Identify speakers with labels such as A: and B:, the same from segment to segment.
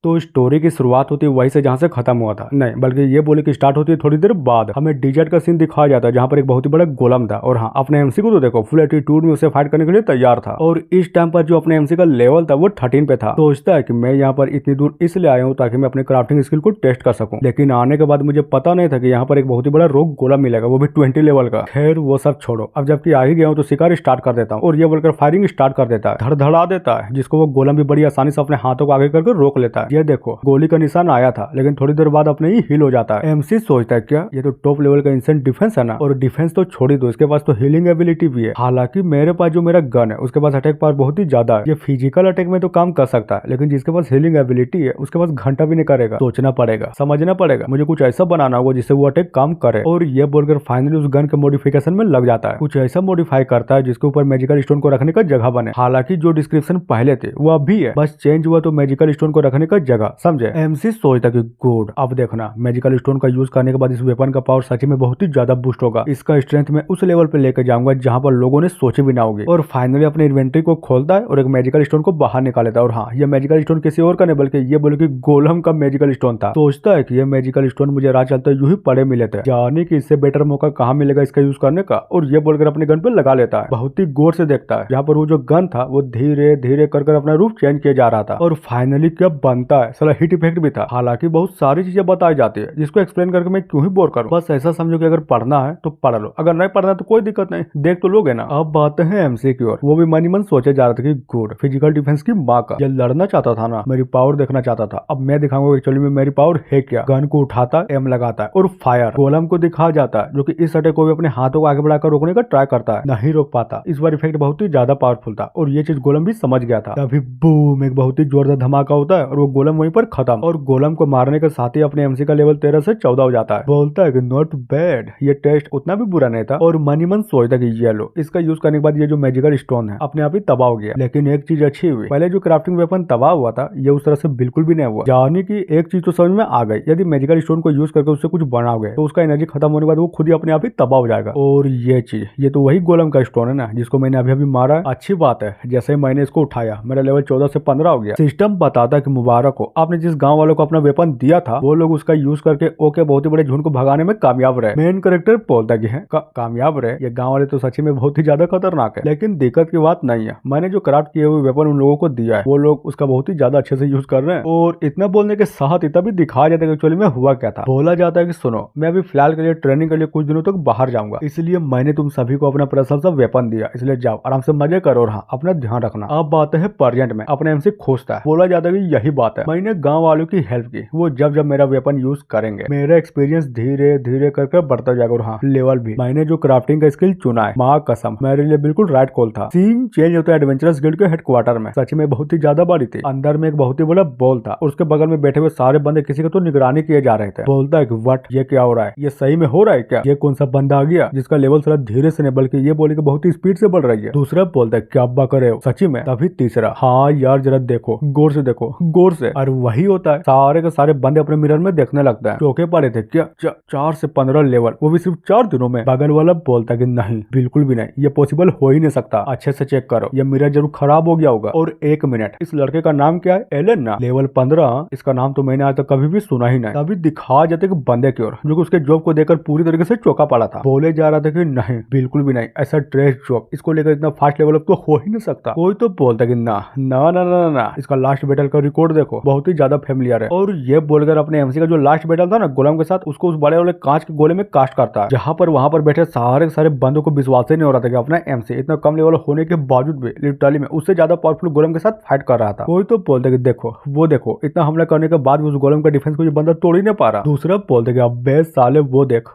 A: तो स्टोरी की शुरुआत होती है वहीं से जहाँ से खत्म हुआ था, नहीं बल्कि ये बोले कि स्टार्ट होती है थोड़ी देर बाद। हमें डिजर्ट का सीन दिखाया जाता है जहाँ पर एक बहुत ही बड़ा गोलम था और हाँ अपने एमसी को तो देखो फुल एटीट्यूड में उसे फाइट करने के लिए तैयार था। और इस टाइम पर जो अपने एमसी का लेवल था वो 13 पे था। सोचता है कि मैं यहाँ पर इतनी दूर इसलिए आया हूँ ताकि मैं अपने क्राफ्टिंग स्किल को टेस्ट कर सकूं। लेकिन आने के बाद मुझे पता नहीं था कि यहाँ पर एक बहुत ही बड़ा रोग गोलम मिलेगा, वो भी 20 लेवल का। खैर वो सब छोड़ो, अब जबकि आ ही गया हूँ तो शिकार स्टार्ट कर देता हूँ और ये बोलकर फायरिंग स्टार्ट कर देता है, धड़धड़ा देता है, जिसको वो गोलम भी बड़ी आसानी से अपने हाथों को आगे करके रोक लेता है। ये देखो गोली का निशान आया था लेकिन थोड़ी देर बाद अपने ही हील हो जाता है। एमसी सोचता है क्या ये तो टॉप लेवल का इंसेंट डिफेंस है ना, और डिफेंस तो छोड़ ही दो, इसके पास तो हीलिंग एबिलिटी भी है। हालांकि मेरे पास जो मेरा गन है उसके पास अटैक पावर बहुत ही ज्यादा है, ये फिजिकल अटैक में तो काम कर सकता है लेकिन जिसके पास हीलिंग एबिलिटी है उसके पास घंटा भी नहीं करेगा। सोचना पड़ेगा, समझना पड़ेगा, मुझे कुछ ऐसा बनाना होगा जिससे वो अटैक काम करे। और ये बोलकर फाइनली उस गन के मॉडिफिकेशन में लग जाता है, कुछ ऐसा मॉडिफाई करता है जिसके ऊपर मैजिकल स्टोन को रखने का जगह बने। हालांकि जो डिस्क्रिप्शन पहले थे वो अब भी है, बस चेंज हुआ तो मैजिकल स्टोन को रखने का जगह, समझे। एमसी सोचता कि गुड, अब देखना मैजिकल स्टोन का यूज करने के बाद इस वेपन का पावर सच में बहुत ही ज्यादा बूस्ट होगा। इसका स्ट्रेंथ मैं उस लेवल पे लेकर जाऊंगा जहां पर लोगों ने सोचे भी ना होगी। और फाइनली अपने इन्वेंट्री को खोलता है और एक मैजिकल स्टोन को बाहर निकाल लेता है। और हाँ ये मैजिकल स्टोन किसी और का नहीं बल्कि ये बोले कि गोलम का मैजिकल स्टोन था। सोचता है कि ये मैजिकल स्टोन मुझे राह चलते यूं ही पड़े मिले थे, जाने की इससे बेटर मौका कहाँ मिलेगा इसका यूज करने का। और ये बोलकर अपने गन पे लगा लेता है, बहुत ही गौर से देखता है जहाँ पर वो जो गन था वो धीरे धीरे कर अपना रूप चेंज किया जा रहा था। और फाइनली क्या बनता है, साला हिट इफेक्ट भी था। हालांकि बहुत सारी चीजें बताई जाती है जिसको एक्सप्लेन करके मैं क्यों ही बोर करूं। बस ऐसा समझो कि अगर पढ़ना है तो पढ़ लो, अगर नहीं पढ़ना तो कोई दिक्कत नहीं, देख तो लोगे ना। अब बात है एमसी की ओर, वो भी मनी मन सोचे जा रहा था कि गुड फिजिकल डिफेंस की माँ का, ये लड़ना चाहता था ना, मेरी पावर देखना चाहता था, अब मैं दिखाऊंगा एक्चुअली में मेरी पावर है क्या। गन को उठाता एम लगाता है और फायर गोलम को दिखा जाता है जो कि इस अटैक को भी अपने हाथों को आगे बढ़ाकर रोकने का ट्राई करता है, नहीं रोक पाता। इस बार इफेक्ट बहुत ही ज्यादा पावरफुल था और ये चीज गोलम भी समझ गया था। तभी बूम एक बहुत ही जोरदार धमाका होता है और वो गोलम वहीं पर खत्म। और गोलम को मारने के साथ ही अपने एमसी का लेवल 13 से 14 हो जाता है। बोलता है कि नॉट बैड, ये टेस्ट उतना भी बुरा नहीं था। और मनी मन सोचता कि ये लो, इसका यूज करने के बाद ये जो मैजिकल स्टोन है अपने आप ही तबाह हो गया। लेकिन एक चीज अच्छी हुई, पहले जो क्राफ्टिंग वेपन तबाह हुआ था ये उस तरह से बिल्कुल भी नहीं हुआ। जाने की एक चीज तो समझ में आ गई, यदि मैजिकल स्टोन को यूज करके उससे कुछ बनाओगे तो उसका एनर्जी खत्म होने के बाद वो खुद ही अपने आप ही तबाह हो जाएगा। और ये चीज, ये तो वही गोलम का स्टोन है ना जिसको मैंने अभी अभी मारा। अच्छी बात है, जैसे ही मैंने इसको उठाया मेरा लेवल 14 से 15 हो गया। सिस्टम बताता है कि मुबारक हो, आपने जिस गांव वालों को अपना वेपन दिया था वो लोग उसका यूज करके ओके बहुत ही बड़े झुंड को भगाने में कामयाब रहे। मेन कैरेक्टर बोलता कि है कामयाब रहे, ये गांव वाले तो सच्ची में बहुत ही ज्यादा खतरनाक है। लेकिन दिक्कत की बात नहीं है, मैंने जो क्राफ्ट किए हुए वेपन उन लोगों को दिया है वो लोग उसका बहुत ही ज्यादा अच्छे से यूज कर रहे हैं। और इतना बोलने के साथ इतना भी दिखाया जाता है एक्चुअली में हुआ क्या था। बोला जाता है कि सुनो, मैं अभी फिलहाल के लिए ट्रेनिंग के लिए कुछ दिनों तक बाहर जाऊंगा, इसलिए मैंने तुम सभी को अपना पर्सनल सा वेपन दिया, इसलिए जाओ आराम से मजे करो और हाँ अपना ध्यान रखना। अब बात है प्रेजेंट में अपने एमसी खोजता है। बोला जाता है कि यही बात है, मैंने गांव वालों की हेल्प की, वो जब जब मेरा वेपन यूज करेंगे मेरा एक्सपीरियंस धीरे धीरे करके बढ़ता जाएगा। और हाँ लेवल भी, मैंने जो क्राफ्टिंग का स्किल चुना है माँ कसम मेरे लिए बिल्कुल राइट कॉल था। सीन चेंज होता है एडवेंचरस गिल्ड के हेडक्वार्टर में, सच में बहुत ही ज्यादा बड़ी थी। अंदर में एक बहुत ही बड़ा बॉल था और उसके बगल में बैठे हुए सारे बंदे किसी का तो निगरानी किए जा रहे थे। बोलता है कि व्हाट, ये क्या हो रहा है, ये सही में हो रहा है क्या, ये कौन सा बंदा आ गया जिसका लेवल थोड़ा धीरे से नहीं बल्कि ये बोले कि बहुत ही स्पीड से बढ़ रही है। दूसरा बोलता है क्या अब्बा करे हो सच्ची में। तभी तीसरा, हाँ यार जरा देखो गौर से, देखो गौर से। और वही होता है, सारे के सारे बंदे अपने मिरर में देखने लगता है। चौके पड़े थे क्या, 4 से 15 लेवल, वो भी सिर्फ 4 दिनों में। बगल वाला बोलता है कि नहीं बिल्कुल भी नहीं, ये पॉसिबल हो ही नहीं सकता, अच्छे से चेक करो, ये मिरर जरूर खराब हो गया होगा। और 1 मिनट, इस लड़के का नाम क्या है, एलन ना, लेवल 15, इसका नाम तो मैंने आज तक कभी भी सुना ही नहीं। तभी दिखा जाते कि बंदे की ओर जो कि उसके जॉब को देखकर पूरी तरीके से चौंका पड़ा था। बोले जा रहा था कि नहीं बिल्कुल भी नहीं, ऐसा ट्रेस जॉब इसको लेकर इतना फास्ट लेवल अप तो हो ही नहीं सकता। कोई तो बोलता कि ना ना ना ना ना, इसका लास्ट बैटल का रिकॉर्ड देखो बहुत ही ज्यादा फेमिलियर है। और ये बोलकर अपने एमसी का जो लास्ट बैटल था ना गोलम के साथ, उसको उस बड़े वाले कांच के गोले में कास्ट करता है, जहां पर वहां पर बैठे सारे बंदों को विश्वास ही नहीं हो रहा था कि अपना एमसी इतना कम लेवल होने के बावजूद भी लिटरली में उससे ज्यादा पावरफुल गोलम के साथ फाइट कर रहा था। कोई तो बोलते कि देखो वो देखो, इतना हमला करने के बाद भी उस गोलम का डिफेंस को ये बंदा तोड़ ही नहीं पा रहा। दूसरा बोलते कि अबे साले वो देख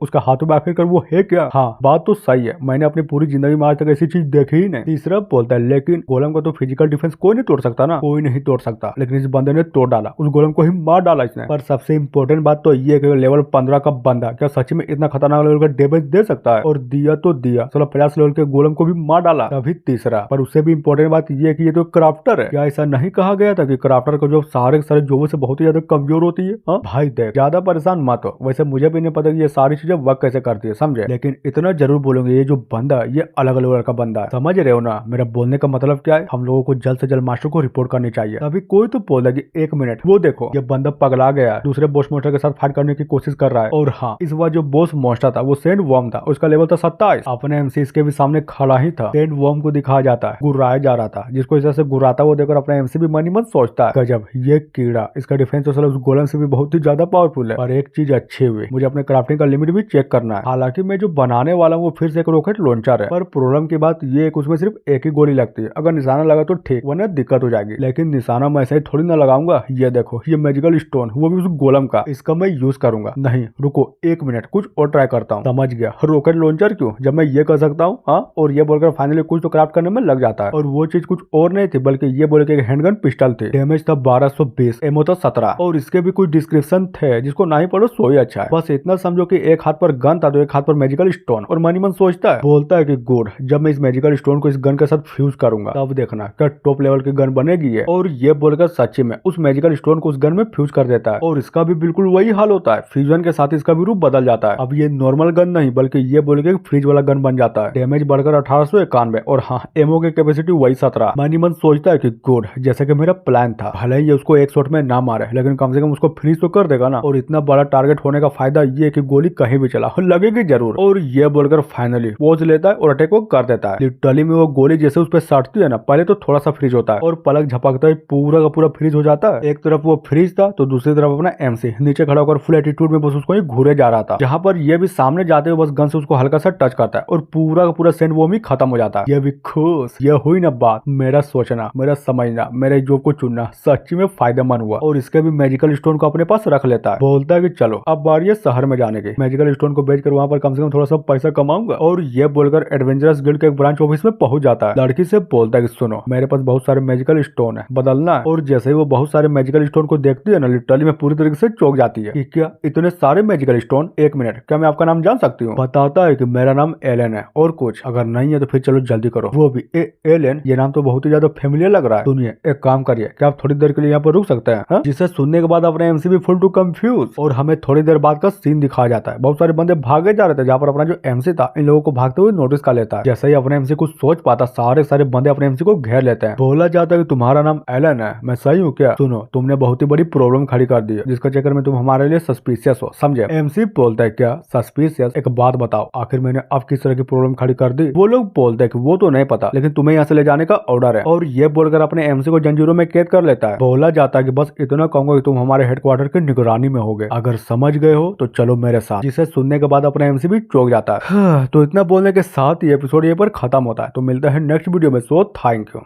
A: उसका हाथों में आखिरकार वो है क्या। हाँ बात तो सही है, मैंने अपनी पूरी जिंदगी में आज तक ऐसी चीज देखी ही नहीं। तीसरा बोलता है लेकिन गोलम का तो फिजिकल डिफेंस कोई नहीं तोड़ सकता ना, कोई नहीं तोड़ सकता, लेकिन इस बंदे ने तोड़ डाला, उस गोलम को ही मार डाला इसने। पर सबसे इंपॉर्टेंट बात तो ये कि लेवल 15 का बंदा क्या सच में इतना खतरनाक लेवल का डैमेज दे सकता है। और दिया तो दिया, 50 लेवल के गोलम को भी मार डाला। तभी तीसरा, पर उससे भी इंपॉर्टेंट बात ये है कि ये तो क्राफ्टर है। क्या ऐसा नहीं कहा गया था कि क्राफ्टर का जो सारे जॉबों से बहुत ही ज्यादा कमजोर होती है। हाँ भाई देख, ज्यादा परेशान मत हो, वैसे मुझे भी नहीं पता कि ये सारी चीजें वर्क कैसे करती है समझे, लेकिन इतना जरूर बोलूंगे ये जो बंदा ये अलग लेवल का बंदा है, समझ रहे हो ना मेरा बोलने का मतलब क्या है। हम लोगों को जल्द से जल्द मास्टर को रिपोर्ट करनी चाहिए। तभी कोई तो बोल कि 1 मिनट वो देखो ये बंदा पगला गया है, दूसरे बॉस मॉन्स्टर के साथ फाइट करने की कोशिश कर रहा है। और हाँ, इस बार जो बॉस मॉन्स्टर था वो सेंट वर्म था, उसका लेवल था 27। अपने एमसी इसके भी सामने खड़ा ही था। सेंट वर्म को दिखाया जाता है, गुर्राया जा रहा था, जिसको इस तरह से गुर्राता वो देखकर अपना एमसी भी मन ही मन सोचता है गजब ये कीड़ा, इसका डिफेंस तो उस गोलम से भी बहुत ही ज्यादा पावरफुल है। और एक चीज अच्छी हुई, मुझे अपने क्राफ्टिंग का लिमिट भी चेक करना है। हालांकि मैं जो बनाने वाला हूँ वो फिर से एक रॉकेट लॉन्चर है, पर प्रॉब्लम की बात ये उसमें सिर्फ एक ही गोली लगती है। अगर निशाना लगा तो ठीक, वरना दिक्कत हो जाएगी। लेकिन निशाना मैं ऐसे ही थोड़ी ना लगाऊंगा। ये देखो ये मैजिकल स्टोन, वो भी उस गोलम का, इसका मैं यूज करूंगा। नहीं रुको 1 मिनट, कुछ और ट्राई करता हूँ। समझ गया, रॉकेट लॉन्चर क्यों, जब मैं ये कर सकता हूँ। हाँ, और ये बोलकर फाइनली कुछ तो क्राफ्ट करने में लग जाता है। और वो चीज कुछ और नहीं थी, बल्कि ये बोल के हैंडगन पिस्टल थी। डैमेज था 1220, एमओ था 17, और इसके भी कुछ डिस्क्रिप्शन थे जिसको ना ही पढ़ो सो ही अच्छा है। बस इतना समझो कि एक हाथ पर गन था तो एक हाथ पर मैजिकल स्टोन। और मनी मन सोचता है, बोलता है कि गुड, जब मैं इस मैजिकल स्टोन को इस गन के साथ फ्यूज करूंगा तब देखना क्या टॉप लेवल की गन बनेगी ये। और ये बोलकर सच्ची में उस मैजिकल स्टोन को उस गन में फ्यूज कर देता है। और इसका भी बिल्कुल वही हाल होता है, फ्यूजन के साथ इसका भी रूप बदल जाता है। अब ये नॉर्मल गन नहीं बल्कि ये बोल के फ्रीज वाला गन बन जाता है। डैमेज बढ़कर 1891, और हाँ एमओ की कैपेसिटी वही 17। मनी मन सोचता है कि गुड, जैसे कि मेरा प्लान था, भले ही उसको एक शॉट में ना मारे लेकिन कम से कम उसको फिनिश तो कर देगा ना। और इतना बड़ा टारगेट होने का फायदा ये कि गोली कहीं भी चला लगेगी जरूर। और ये बोलकर फाइनली पोज लेता है और अटैक को कर देता है। लिटरली में वो गोली जैसे उस पर सटती है ना, पहले तो थोड़ा सा फ्रीज होता है और पलक झपकता है पूरा का पूरा फ्रीज हो जाता है। एक तरफ वो फ्रीज था तो दूसरी तरफ अपना एमसी नीचे खड़ा होकर फुल एटीट्यूड में बस उसको ही घूरे जा रहा था। जहां पर ये भी सामने जाते हुए बस गन से उसको हल्का सा टच करता है और पूरा का पूरा सेंट वो ही खत्म हो जाता है। ये भी खुश, ये हुई ना बात, मेरा सोचना, मेरा समझना, मेरे जो को चुनना सच्ची में फायदेमंद हुआ। और इसके भी मैजिकल स्टोन को अपने पास रख लेता है। बोलता है कि चलो अब बारी है शहर में जाने की, मैजिकल स्टोन को बेचकर वहां पर कम से कम थोड़ा सा पैसा कमाऊंगा। और ये बोलकर एडवेंचरस गिल्ड के एक ब्रांच ऑफिस में पहुंच जाता है। लड़की से बोलता है कि सुनो, मेरे पास बहुत सारे मैजिकल स्टोन है, बदलना है। और जैसे ही वो बहुत सारे मैजिकल स्टोन को देखती है ना, लिटरली में पूरी तरीके से चौंक जाती है कि क्या इतने सारे मैजिकल स्टोन। 1 मिनट, क्या मैं आपका नाम जान सकती हूँ। बताता है कि मेरा नाम एलन है, और कुछ अगर नहीं है तो फिर चलो जल्दी करो। वो भी एलन, ये नाम तो बहुत ही ज्यादा फेमिलियर लग रहा है। सुनिए एक काम करिए, क्या आप थोड़ी देर के लिए यहाँ पर रुक सकते हैं। हा? जिसे सुनने के बाद अपने एमसी भी फुल टू कंफ्यूज। और हमें थोड़ी देर बाद का सीन दिखाया जाता है। बहुत सारे बंदे भागे जा रहे थे, जहाँ पर अपना जो एमसी था इन लोगों को भागते हुए नोटिस कर लेता है। जैसे ही अपने एमसी कुछ सोच पाता, सारे बंदे अपने एमसी को घेर लेते हैं। बोला जाता है कि तुम्हारा नाम एलन है, मैं सही हूँ क्या। सुनो, तुमने बहुत ही बड़ी प्रॉब्लम खड़ी कर दी है, जिसके चक्कर में तुम हमारे लिए सस्पिशियस हो, समझे। एमसी बोलता है क्या सस्पिशियस, एक बात बताओ, आखिर मैंने अब किस तरह की प्रॉब्लम खड़ी कर दी। वो लोग बोलते हैं कि वो तो नहीं पता, लेकिन तुम्हें यहाँ से ले जाने का ऑर्डर है। और ये बोलकर अपने एमसी को जंजीरों में कैद कर लेता है। बोला जाता है कि बस इतना कहूंगा कि तुम हमारे हेडक्वार्टर की निगरानी में होगे, अगर समझ गए हो तो चलो मेरे साथ। जिसे सुनने के बाद अपना एमसी भी चौंक जाता है। तो इतना बोलने के साथ ही एपिसोड ये पर खत्म होता है। तो मिलता है नेक्स्ट वीडियो में। So thank you.